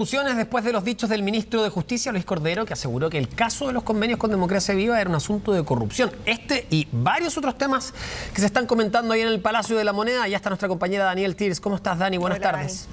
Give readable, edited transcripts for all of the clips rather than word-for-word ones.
Discusiones después de los dichos del ministro de Justicia, Luis Cordero, que aseguró que el caso de los convenios con Democracia Viva era un asunto de corrupción. Este y varios otros temas que se están comentando ahí en el Palacio de la Moneda. Ya está nuestra compañera Daniel Tirs. ¿Cómo estás, Dani? Buenas tardes.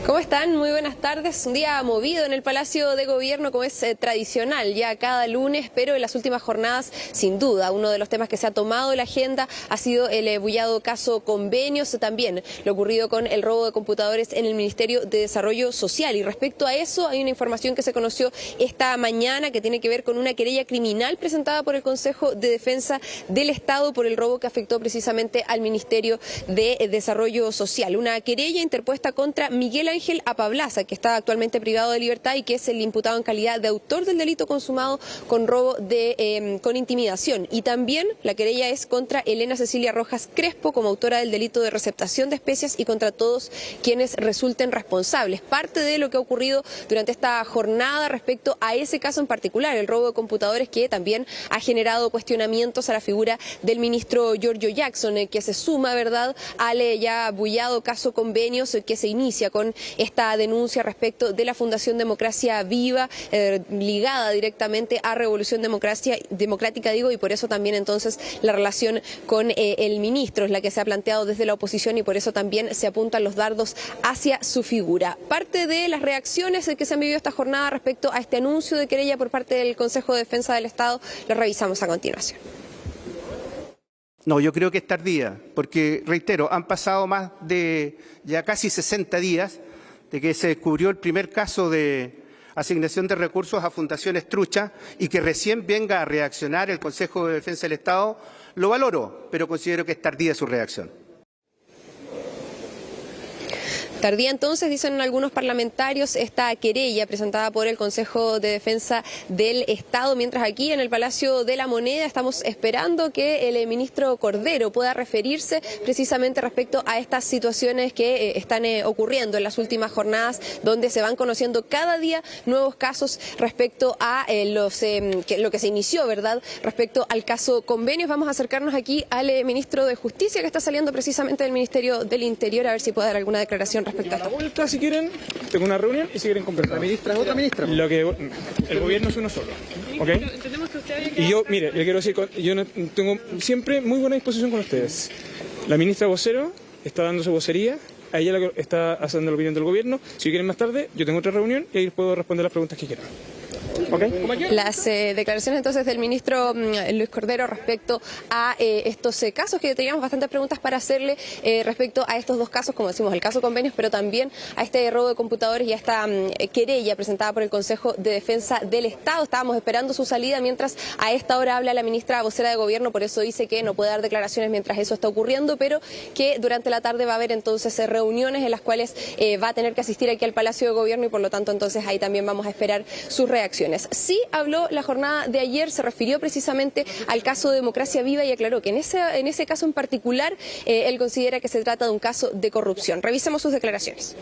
¿Cómo están? Muy buenas tardes. Un día movido en el Palacio de Gobierno, como es tradicional ya cada lunes, pero en las últimas jornadas, sin duda, uno de los temas que se ha tomado en la agenda ha sido el bullado caso Convenios, también lo ocurrido con el robo de computadores en el Ministerio de Desarrollo Social. Y respecto a eso, hay una información que se conoció esta mañana que tiene que ver con una querella criminal presentada por el Consejo de Defensa del Estado por el robo que afectó precisamente al Ministerio de Desarrollo Social. Una querella interpuesta contra Miguel Ángel Apablaza, que está actualmente privado de libertad y que es el imputado en calidad de autor del delito consumado con robo con intimidación. Y también la querella es contra Elena Cecilia Rojas Crespo como autora del delito de receptación de especias y contra todos quienes resulten responsables. Parte de lo que ha ocurrido durante esta jornada respecto a ese caso en particular, el robo de computadores, que también ha generado cuestionamientos a la figura del ministro Giorgio Jackson, que se suma, ¿verdad?, al ya bullado caso Convenios, que se inicia con esta denuncia respecto de la Fundación Democracia Viva, ligada directamente a Revolución Democrática, y por eso también entonces la relación con el ministro es la que se ha planteado desde la oposición y por eso también se apuntan los dardos hacia su figura. Parte de las reacciones que se han vivido esta jornada respecto a este anuncio de querella por parte del Consejo de Defensa del Estado, lo revisamos a continuación. No, yo creo que es tardía, porque, reitero, han pasado más de ya casi 60 días de que se descubrió el primer caso de asignación de recursos a fundaciones truchas y que recién venga a reaccionar el Consejo de Defensa del Estado. Lo valoro, pero considero que es tardía su reacción. Tardía entonces, dicen algunos parlamentarios, esta querella presentada por el Consejo de Defensa del Estado, mientras aquí en el Palacio de la Moneda estamos esperando que el ministro Cordero pueda referirse precisamente respecto a estas situaciones que están ocurriendo en las últimas jornadas, donde se van conociendo cada día nuevos casos respecto a lo que se inició, ¿verdad?, respecto al caso Convenios. Vamos a acercarnos aquí al ministro de Justicia, que está saliendo precisamente del Ministerio del Interior, a ver si puede dar alguna declaración respecto a la vuelta, si quieren, tengo una reunión y si quieren conversar. ¿La ministra es otra ministra? El gobierno es uno solo, ¿ok? Y yo, mire, le quiero decir, yo tengo siempre muy buena disposición con ustedes. La ministra vocero está dándose vocería, a ella está haciendo la opinión del gobierno. Si quieren más tarde, yo tengo otra reunión y ahí puedo responder las preguntas que quieran. Okay. Las declaraciones entonces del ministro Luis Cordero respecto a estos casos, que teníamos bastantes preguntas para hacerle respecto a estos dos casos, como decimos, el caso Convenios, pero también a este robo de computadores y a esta querella presentada por el Consejo de Defensa del Estado. Estábamos esperando su salida, mientras a esta hora habla la ministra vocera de Gobierno, por eso dice que no puede dar declaraciones mientras eso está ocurriendo, pero que durante la tarde va a haber entonces reuniones en las cuales va a tener que asistir aquí al Palacio de Gobierno y por lo tanto entonces ahí también vamos a esperar sus reacciones. Sí habló la jornada de ayer, se refirió precisamente al caso de Democracia Viva y aclaró que en ese caso en particular él considera que se trata de un caso de corrupción. Revisemos sus declaraciones.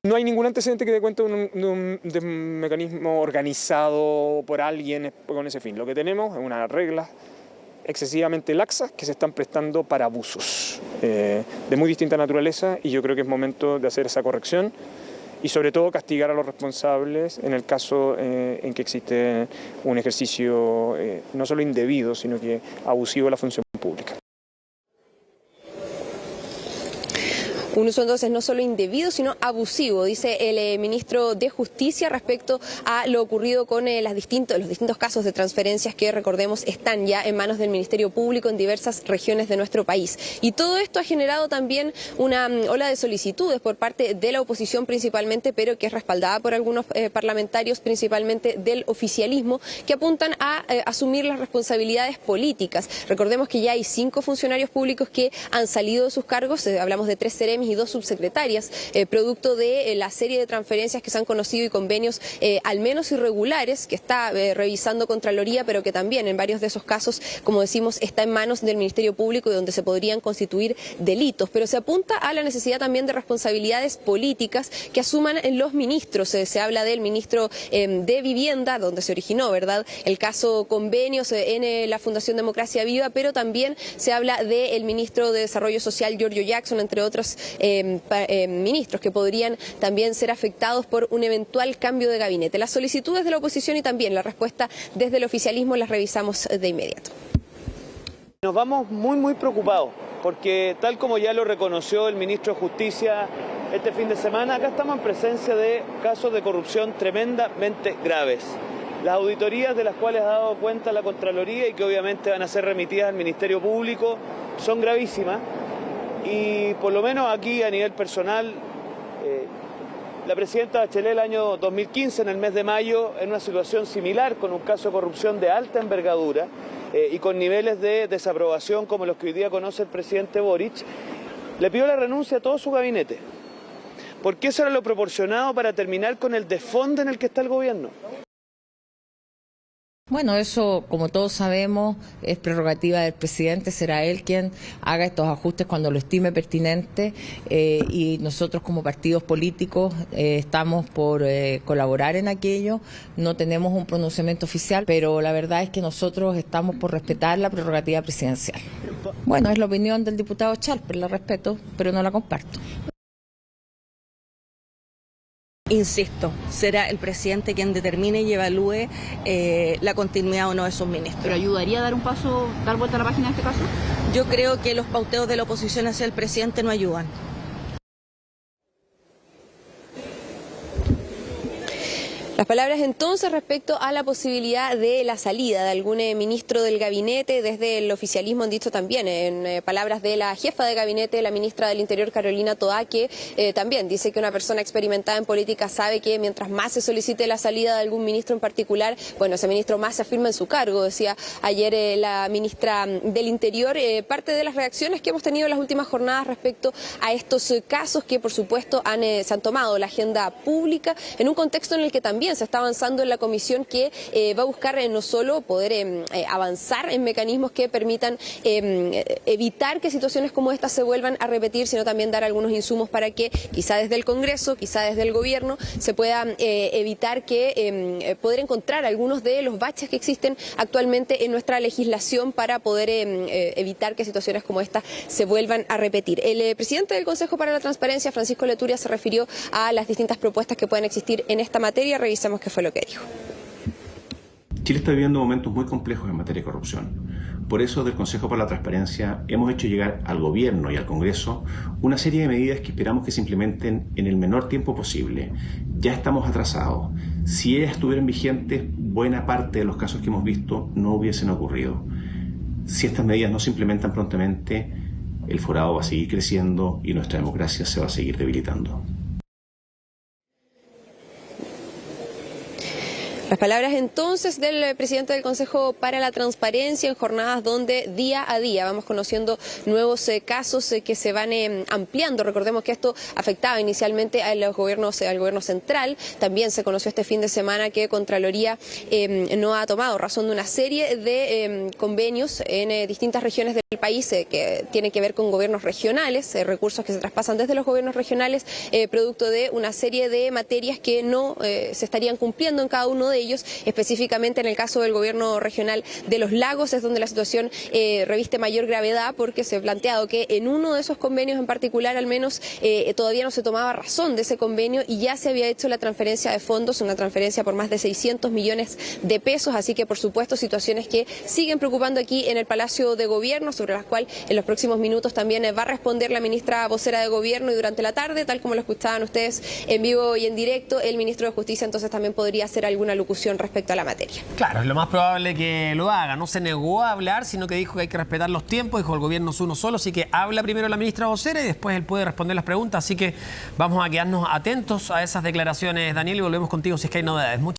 No hay ningún antecedente que dé cuenta de un mecanismo organizado por alguien con ese fin. Lo que tenemos es unas reglas excesivamente laxas que se están prestando para abusos de muy distinta naturaleza y yo creo que es momento de hacer esa corrección y sobre todo castigar a los responsables en el caso en que existe un ejercicio no solo indebido, sino que abusivo de la función pública. Un uso entonces no solo indebido, sino abusivo, dice el ministro de Justicia respecto a lo ocurrido con los distintos casos de transferencias que, recordemos, están ya en manos del Ministerio Público en diversas regiones de nuestro país. Y todo esto ha generado también una ola de solicitudes por parte de la oposición principalmente, pero que es respaldada por algunos parlamentarios, principalmente del oficialismo, que apuntan a asumir las responsabilidades políticas. Recordemos que ya hay 5 funcionarios públicos que han salido de sus cargos, hablamos de 3 seremis y 2 subsecretarias, producto de la serie de transferencias que se han conocido y convenios al menos irregulares que está revisando Contraloría, pero que también en varios de esos casos, como decimos, está en manos del Ministerio Público y donde se podrían constituir delitos. Pero se apunta a la necesidad también de responsabilidades políticas que asuman los ministros. Se habla del ministro de Vivienda, donde se originó, ¿verdad?, el caso Convenios en la Fundación Democracia Viva, pero también se habla del ministro de Desarrollo Social, Giorgio Jackson, entre otros ministros que podrían también ser afectados por un eventual cambio de gabinete. Las solicitudes de la oposición y también la respuesta desde el oficialismo las revisamos de inmediato. Nos vamos muy preocupados, porque tal como ya lo reconoció el ministro de Justicia este fin de semana, acá estamos en presencia de casos de corrupción tremendamente graves. Las auditorías de las cuales ha dado cuenta la Contraloría y que obviamente van a ser remitidas al Ministerio Público son gravísimas, y por lo menos aquí a nivel personal, la presidenta Bachelet el año 2015, en el mes de mayo, en una situación similar, con un caso de corrupción de alta envergadura y con niveles de desaprobación como los que hoy día conoce el presidente Boric, le pidió la renuncia a todo su gabinete, porque eso era lo proporcionado para terminar con el desfonde en el que está el gobierno. Bueno, eso, como todos sabemos, es prerrogativa del presidente, será él quien haga estos ajustes cuando lo estime pertinente, y nosotros como partidos políticos estamos por colaborar en aquello. No tenemos un pronunciamiento oficial, pero la verdad es que nosotros estamos por respetar la prerrogativa presidencial. Bueno, es la opinión del diputado Chalper, la respeto, pero no la comparto. Insisto, será el presidente quien determine y evalúe la continuidad o no de sus ministros. ¿Pero ayudaría a dar un paso, dar vuelta a la página en este caso? Yo creo que los pauteos de la oposición hacia el presidente no ayudan. Las palabras entonces respecto a la posibilidad de la salida de algún ministro del gabinete. Desde el oficialismo han dicho también, en palabras de la jefa de gabinete, la ministra del Interior, Carolina Toá, que también dice que una persona experimentada en política sabe que mientras más se solicite la salida de algún ministro en particular, bueno, ese ministro más se afirma en su cargo, decía ayer la ministra del Interior. Parte de las reacciones que hemos tenido en las últimas jornadas respecto a estos casos que, por supuesto, se han tomado la agenda pública en un contexto en el que también se está avanzando en la comisión que va a buscar no solo poder avanzar en mecanismos que permitan evitar que situaciones como estas se vuelvan a repetir, sino también dar algunos insumos para que quizá desde el Congreso, quizá desde el Gobierno, se pueda evitar que poder encontrar algunos de los baches que existen actualmente en nuestra legislación para poder evitar que situaciones como esta se vuelvan a repetir. El presidente del Consejo para la Transparencia, Francisco Leturia, se refirió a las distintas propuestas que pueden existir en esta materia. Revisamos qué fue lo que dijo. Chile está viviendo momentos muy complejos en materia de corrupción. Por eso, del Consejo para la Transparencia hemos hecho llegar al Gobierno y al Congreso una serie de medidas que esperamos que se implementen en el menor tiempo posible. Ya estamos atrasados. Si ellas estuvieran vigentes, buena parte de los casos que hemos visto no hubiesen ocurrido. Si estas medidas no se implementan prontamente, el forado va a seguir creciendo y nuestra democracia se va a seguir debilitando. Las palabras entonces del presidente del Consejo para la Transparencia en jornadas donde día a día vamos conociendo nuevos casos que se van ampliando. Recordemos que esto afectaba inicialmente a los gobiernos, al gobierno central. También se conoció este fin de semana que Contraloría no ha tomado razón de una serie de convenios en distintas regiones del país que tienen que ver con gobiernos regionales, recursos que se traspasan desde los gobiernos regionales, producto de una serie de materias que no se estarían cumpliendo en cada uno de ellos. Específicamente en el caso del gobierno regional de Los Lagos es donde la situación reviste mayor gravedad, porque se ha planteado que en uno de esos convenios en particular al menos todavía no se tomaba razón de ese convenio y ya se había hecho la transferencia de fondos, una transferencia por más de 600 millones de pesos, así que por supuesto situaciones que siguen preocupando aquí en el Palacio de Gobierno, sobre las cuales en los próximos minutos también va a responder la ministra vocera de Gobierno, y durante la tarde, tal como lo escuchaban ustedes en vivo y en directo, el ministro de Justicia entonces también podría hacer alguna locución respecto a la materia. Claro, es lo más probable que lo haga. No se negó a hablar, sino que dijo que hay que respetar los tiempos, dijo el gobierno es uno solo, así que habla primero la ministra vocera y después él puede responder las preguntas, así que vamos a quedarnos atentos a esas declaraciones, Daniel, y volvemos contigo si es que hay novedades.